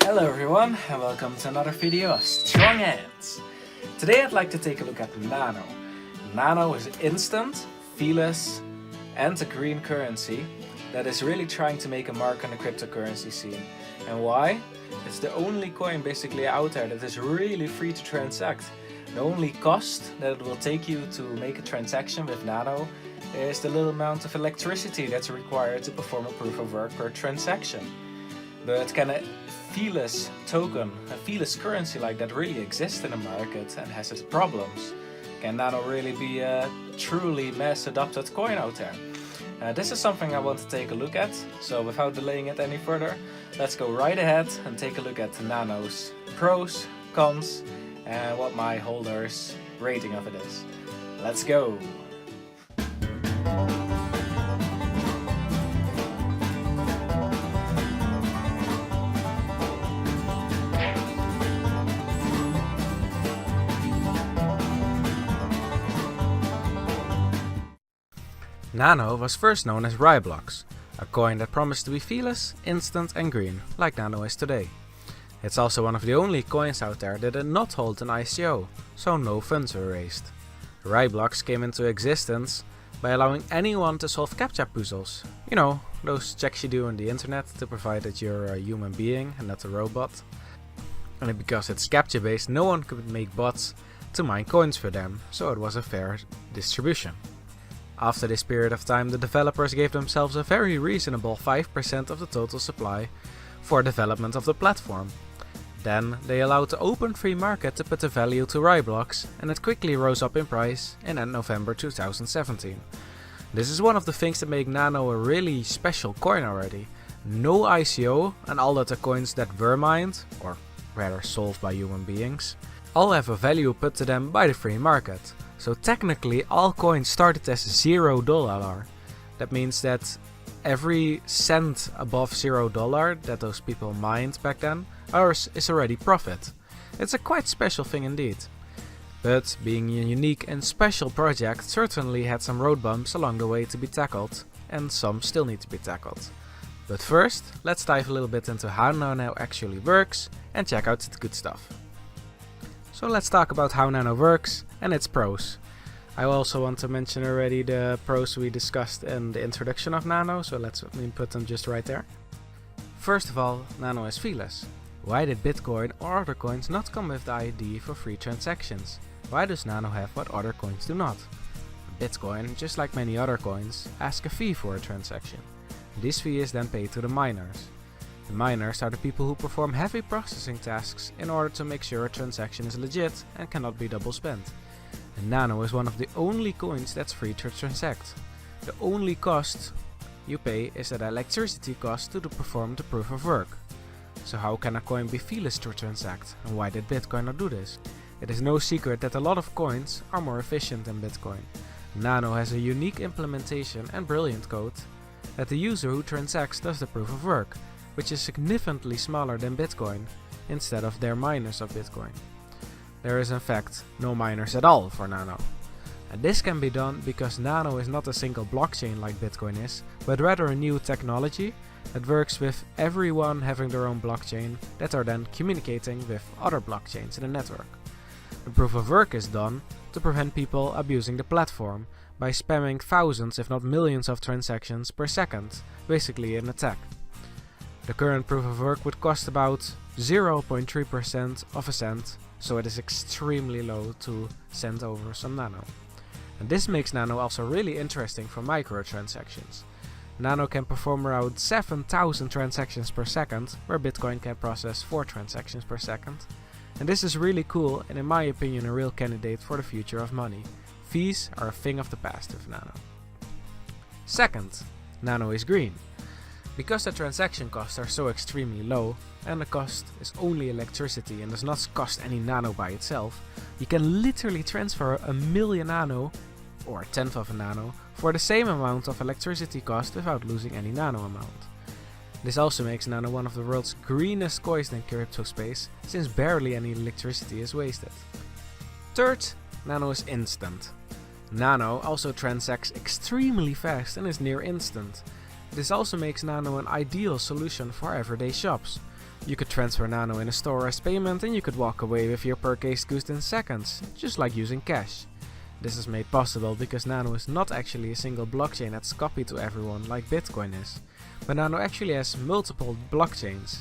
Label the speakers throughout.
Speaker 1: Hello everyone, and welcome to another video of Strong Hands. Today I'd like to take a look at Nano. Nano is instant, feeless, and a green currency that is really trying to make a mark on the cryptocurrency scene. And why? It's the only coin basically out there that is really free to transact. The only cost that it will take you to make a transaction with Nano is the little amount of electricity that's required to perform a proof of work per transaction. But can a feeless token, a feeless currency like that really exist in the market and has its problems? Can Nano really be a truly mass adopted coin out there? This is something I want to take a look at, so without delaying it any further, let's go right ahead and take a look at Nano's pros, cons, and what my holder's rating of it is. Let's go! Nano was first known as Ryblox, a coin that promised to be feeless, instant and green, like Nano is today. It's also one of the only coins out there that did not hold an ICO, so no funds were raised. Ryblox came into existence by allowing anyone to solve CAPTCHA puzzles. You know, those checks you do on the internet to provide that you're a human being and not a robot. And because it's CAPTCHA based, no one could make bots to mine coins for them, so it was a fair distribution. After this period of time, the developers gave themselves a very reasonable 5% of the total supply for development of the platform. Then they allowed the open free market to put the value to Ryblox, and it quickly rose up in price in end November 2017. This is one of the things that make Nano a really special coin already. No ICO, and all other coins that were mined, or rather solved by human beings, all have a value put to them by the free market. So technically all coins started as $0. That means that every cent above $0 that those people mined back then, ours is already profit. It's a quite special thing indeed. But being a unique and special project certainly had some road bumps along the way to be tackled, and some still need to be tackled. But first, let's dive a little bit into how Nano actually works and check out the good stuff. So let's talk about how Nano works and its pros. I also want to mention already the pros we discussed in the introduction of Nano, so let's put them just right there. First of all, Nano is feeless. Why did Bitcoin or other coins not come with the ID for free transactions? Why does Nano have what other coins do not? Bitcoin, just like many other coins, asks a fee for a transaction. This fee is then paid to the miners. The miners are the people who perform heavy processing tasks in order to make sure a transaction is legit and cannot be double spent. And Nano is one of the only coins that's free to transact. The only cost you pay is the electricity cost to perform the proof of work. So how can a coin be feeless to transact, and why did Bitcoin not do this? It is no secret that a lot of coins are more efficient than Bitcoin. Nano has a unique implementation and brilliant code that the user who transacts does the proof of work, which is significantly smaller than Bitcoin, instead of their miners of Bitcoin. There is in fact no miners at all for Nano. And this can be done because Nano is not a single blockchain like Bitcoin is, but rather a new technology that works with everyone having their own blockchain that are then communicating with other blockchains in the network. The proof of work is done to prevent people abusing the platform by spamming thousands if not millions of transactions per second, basically an attack. The current proof of work would cost about 0.3% of a cent, so it is extremely low to send over some Nano. And this makes Nano also really interesting for microtransactions. Nano can perform around 7,000 transactions per second, where Bitcoin can process 4 transactions per second. And this is really cool and in my opinion a real candidate for the future of money. Fees are a thing of the past with Nano. Second, Nano is green. Because the transaction costs are so extremely low, and the cost is only electricity and does not cost any Nano by itself, you can literally transfer 1,000,000 Nano, or a tenth of a Nano, for the same amount of electricity cost without losing any Nano amount. This also makes Nano one of the world's greenest coins in crypto space, since barely any electricity is wasted. Third, Nano is instant. Nano also transacts extremely fast and is near instant. This also makes Nano an ideal solution for everyday shops. You could transfer Nano in a store as payment and you could walk away with your purchased goods in seconds, just like using cash. This is made possible because Nano is not actually a single blockchain that's copied to everyone like Bitcoin is, but Nano actually has multiple blockchains.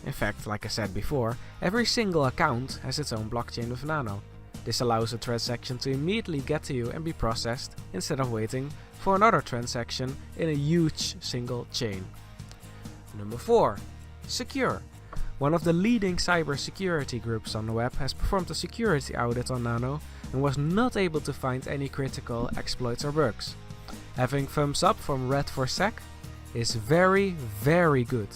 Speaker 1: In fact, like I said before, every single account has its own blockchain with Nano. This allows a transaction to immediately get to you and be processed instead of waiting for another transaction in a huge single chain. Number 4. Secure. One of the leading cybersecurity groups on the web has performed a security audit on Nano and was not able to find any critical exploits or bugs. Having thumbs up from Red for Sec is very, very good.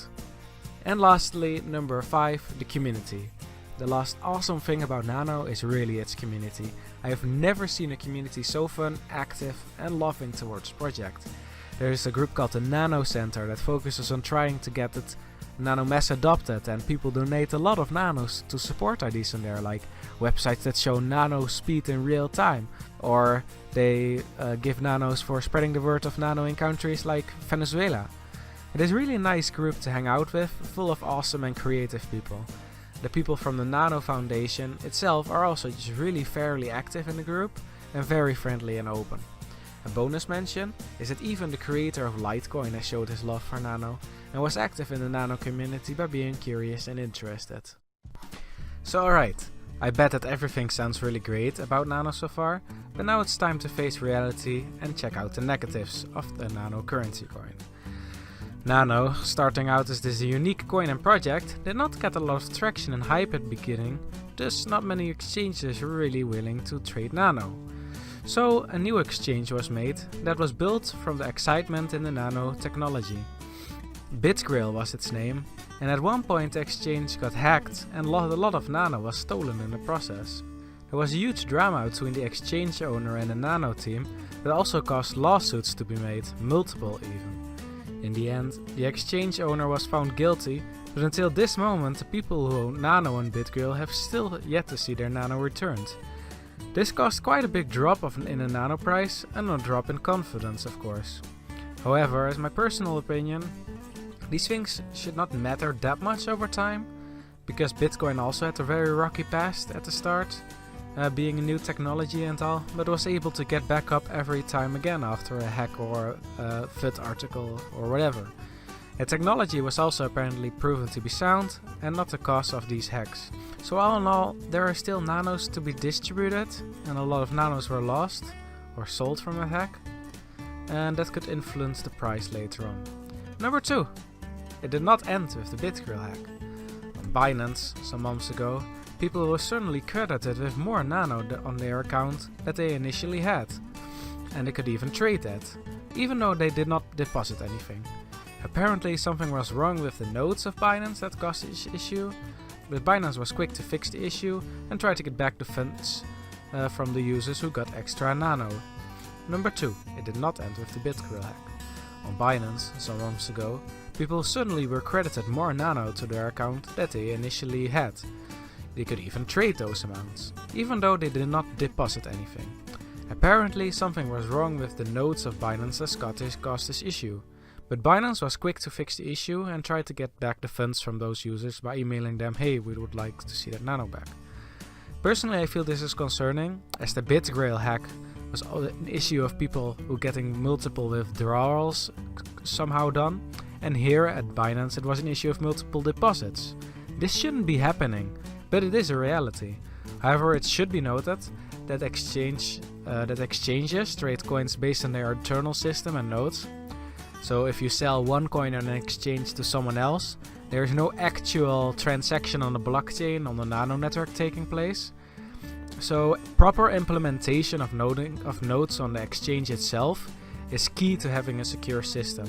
Speaker 1: And lastly, number 5, the community. The last awesome thing about Nano is really its community. I have never seen a community so fun, active and loving towards project. There is a group called the Nano Center that focuses on trying to get it Nano mass adopted, and people donate a lot of nanos to support ideas in there, like websites that show nano speed in real time, or they give nanos for spreading the word of Nano in countries like Venezuela. It is really a nice group to hang out with, full of awesome and creative people. The people from the Nano Foundation itself are also just really fairly active in the group and very friendly and open. A bonus mention is that even the creator of Litecoin has showed his love for Nano and was active in the Nano community by being curious and interested. So alright, I bet that everything sounds really great about Nano so far, but now it's time to face reality and check out the negatives of the Nano currency coin. Nano, starting out as this unique coin and project, did not get a lot of traction and hype at the beginning, thus not many exchanges were really willing to trade Nano. So a new exchange was made that was built from the excitement in the Nano technology. BitGrail was its name, and at one point the exchange got hacked and a lot of Nano was stolen in the process. There was a huge drama between the exchange owner and the Nano team that also caused lawsuits to be made, multiple even. In the end, the exchange owner was found guilty, but until this moment the people who own Nano and BitGrail have still yet to see their Nano returned. This caused quite a big drop in the Nano price and a drop in confidence, of course. However, as my personal opinion, these things should not matter that much over time, because Bitcoin also had a very rocky past at the start, being a new technology and all, but was able to get back up every time again after a hack or a FUD article or whatever. The technology was also apparently proven to be sound and not the cause of these hacks. So all in all, there are still nanos to be distributed, and a lot of nanos were lost or sold from a hack, and that could influence the price later on. Number 2. It did not end with the BitGrail hack. On Binance, some months ago, people were suddenly credited with more Nano on their account that they initially had, and they could even trade that, even though they did not deposit anything. Apparently something was wrong with the nodes of Binance that caused this issue, but Binance was quick to fix the issue and try to get back the funds from the users who got extra Nano. Number 2. It did not end with the BitGrail hack. On Binance, some months ago, people suddenly were credited more Nano to their account that they initially had. They could even trade those amounts, even though they did not deposit anything. Apparently something was wrong with the nodes of Binance that caused this issue, but Binance was quick to fix the issue and tried to get back the funds from those users by emailing them, hey, we would like to see that Nano back. Personally, I feel this is concerning, as the BitGrail hack was an issue of people who getting multiple withdrawals somehow done, and here at Binance it was an issue of multiple deposits. This shouldn't be happening, but it is a reality. However, it should be noted that exchanges trade coins based on their internal system and nodes. So if you sell one coin on an exchange to someone else, there is no actual transaction on the blockchain on the Nano network taking place. So proper implementation of nodes on the exchange itself is key to having a secure system.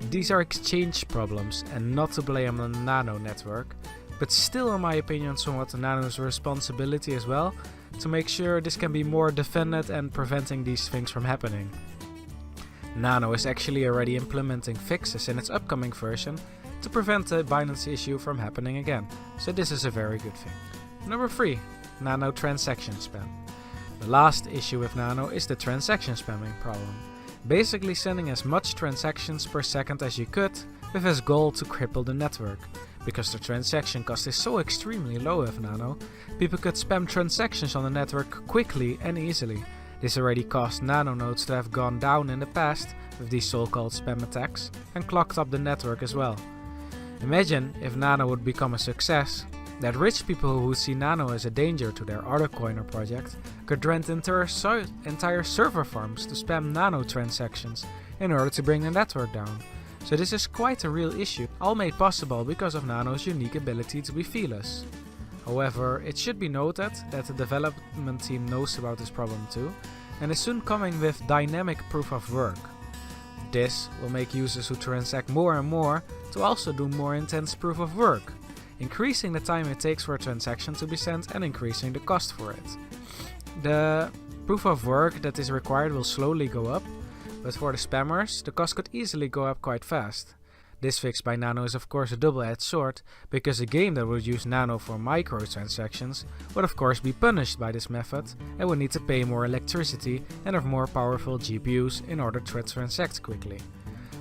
Speaker 1: These are exchange problems and not to blame on the Nano network, but still in my opinion somewhat Nano's responsibility as well to make sure this can be more defended and preventing these things from happening. Nano is actually already implementing fixes in its upcoming version to prevent the Binance issue from happening again, so this is a very good thing. Number 3. Nano transaction spam. The last issue with Nano is the transaction spamming problem. Basically sending as much transactions per second as you could with as goal to cripple the network. Because the transaction cost is so extremely low with Nano, people could spam transactions on the network quickly and easily. This already caused Nano nodes to have gone down in the past with these so-called spam attacks and clogged up the network as well. Imagine if Nano would become a success, that rich people who see Nano as a danger to their other coiner project could rent entire server farms to spam Nano transactions in order to bring the network down. So this is quite a real issue, all made possible because of Nano's unique ability to be feeless. However, it should be noted that the development team knows about this problem too, and is soon coming with dynamic proof of work. This will make users who transact more and more to also do more intense proof of work, increasing the time it takes for a transaction to be sent and increasing the cost for it. The proof of work that is required will slowly go up, but for the spammers, the cost could easily go up quite fast. This fix by Nano is of course a double-edged sword, because a game that would use Nano for microtransactions would of course be punished by this method and would need to pay more electricity and have more powerful GPUs in order to transact quickly.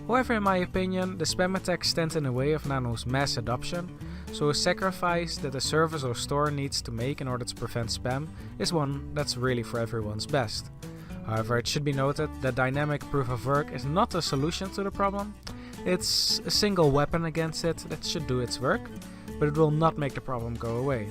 Speaker 1: However, in my opinion, the spam attacks stand in the way of Nano's mass adoption, so a sacrifice that a service or store needs to make in order to prevent spam is one that's really for everyone's best. However, it should be noted that dynamic proof of work is not a solution to the problem. It's a single weapon against it that should do its work, but it will not make the problem go away.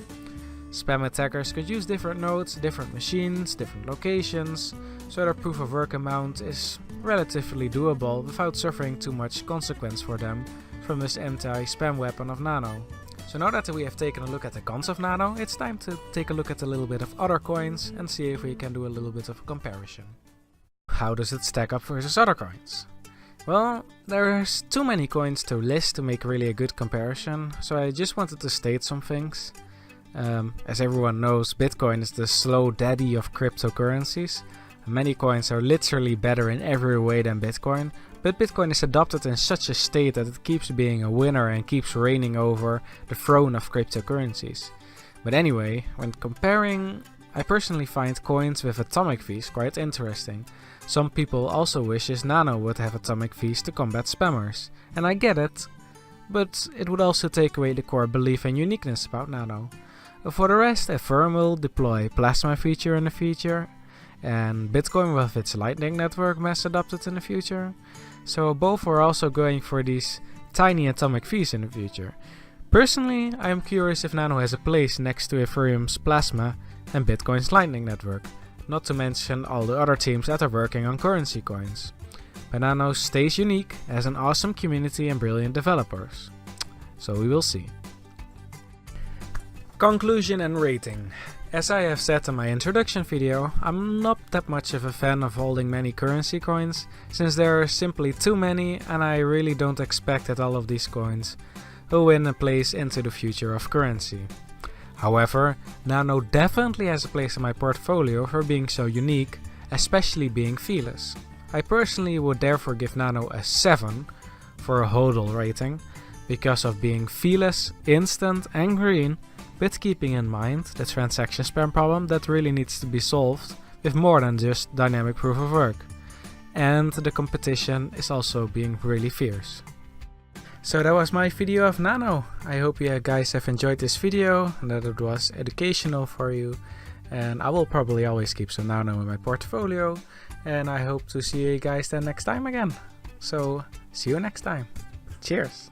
Speaker 1: Spam attackers could use different nodes, different machines, different locations, so their proof of work amount is relatively doable without suffering too much consequence for them from this anti-spam weapon of Nano. So now that we have taken a look at the cons of Nano, it's time to take a look at a little bit of other coins and see if we can do a little bit of a comparison. How does it stack up versus other coins? Well, there's too many coins to list to make really a good comparison, so I just wanted to state some things. As everyone knows, Bitcoin is the slow daddy of cryptocurrencies. Many coins are literally better in every way than Bitcoin, but Bitcoin is adopted in such a state that it keeps being a winner and keeps reigning over the throne of cryptocurrencies. But anyway, when comparing, I personally find coins with atomic fees quite interesting. Some people also wishes Nano would have atomic fees to combat spammers, and I get it, but it would also take away the core belief and uniqueness about Nano. For the rest, Ethereum will deploy Plasma feature in the future, and Bitcoin with its Lightning Network mass adopted in the future. So both are also going for these tiny atomic fees in the future. Personally, I am curious if Nano has a place next to Ethereum's Plasma and Bitcoin's Lightning Network, not to mention all the other teams that are working on currency coins. But Nano stays unique, has an awesome community and brilliant developers. So we will see. Conclusion and rating. As I have said in my introduction video, I'm not that much of a fan of holding many currency coins, since there are simply too many and I really don't expect that all of these coins will win a place into the future of currency. However, Nano definitely has a place in my portfolio for being so unique, especially being feeless. I personally would therefore give Nano a 7 for a HODL rating, because of being feeless, instant and green, but keeping in mind the transaction spam problem that really needs to be solved with more than just dynamic proof of work. And the competition is also being really fierce. So that was my video of Nano. I hope you guys have enjoyed this video and that it was educational for you. And I will probably always keep some Nano in my portfolio. And I hope to see you guys then next time again. So see you next time. Cheers!